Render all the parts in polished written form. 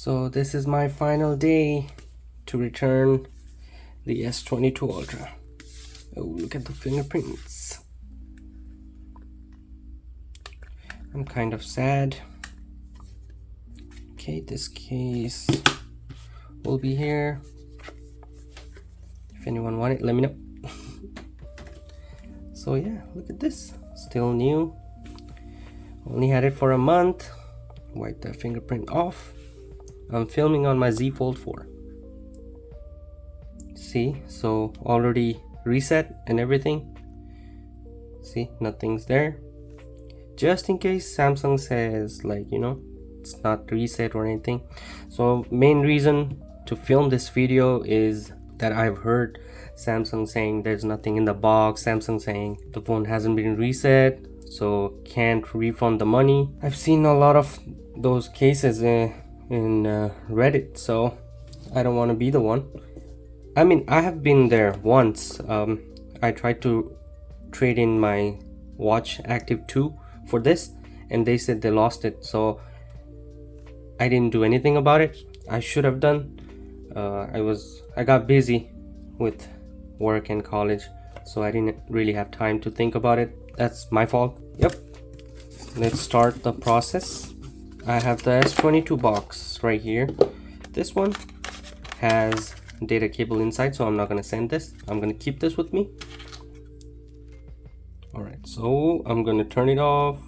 So this is my final day to return the S22 Ultra. Oh, look at the fingerprints. I'm kind of sad. Okay, this case will be here. If anyone want it, let me know. So yeah, look at this. Still new. Only had it for a month. Wipe that fingerprint off. I'm filming on my Z Fold 4. See, so already reset and everything. See, nothing's there. Just in case Samsung says, like, you know, it's not reset or anything. So main reason to film this video is that I've heard Samsung saying there's nothing in the box, Samsung saying the phone hasn't been reset, so can't refund the money. I've seen a lot of those cases in Reddit, so I don't want to be the one. I mean, I have been there once. I tried to trade in my watch Active 2 for this, and they said they lost it, so I didn't do anything about it. I should have done. I got busy with work and college, so I didn't really have time to think about it. That's my fault. Yep. Let's start the process. I have the S22 box right here. This one has data cable inside, so I'm not gonna send this. I'm gonna keep this with me. All right, so I'm gonna turn it off.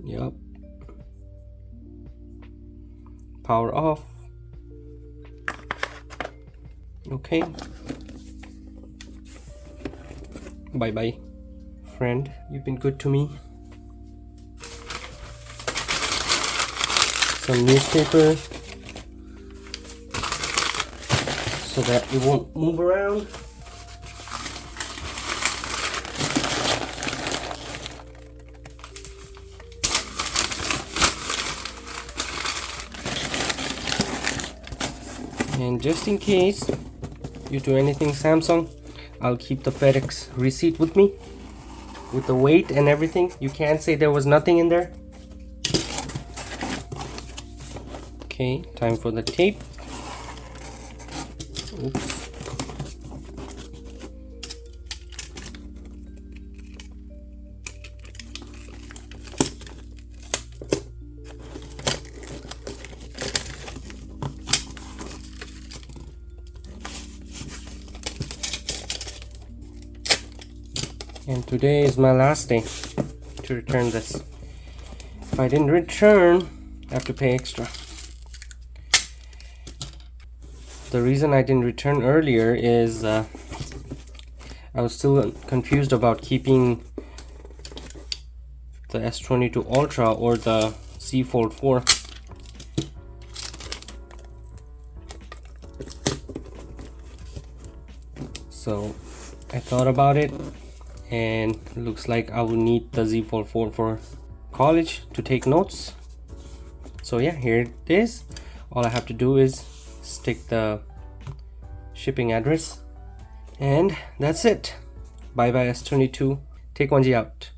Yep. Power off. Okay. Bye bye, friend. You've been good to me. Some newspaper so that it won't move around. And just in case you do anything Samsung, I'll keep the FedEx receipt with me with the weight and everything. You can't say there was nothing in there. Okay, time for the tape. Oops. And today is my last day to return this. If I didn't return, I have to pay extra. The reason I didn't return earlier is I was still confused about keeping the S22 Ultra or the Z Fold 4. So I thought about it, and looks like I will need the Z Fold 4 for college to take notes. So yeah, here it is. All I have to do is stick the shipping address, and that's it. Bye bye S22. Take 1G out.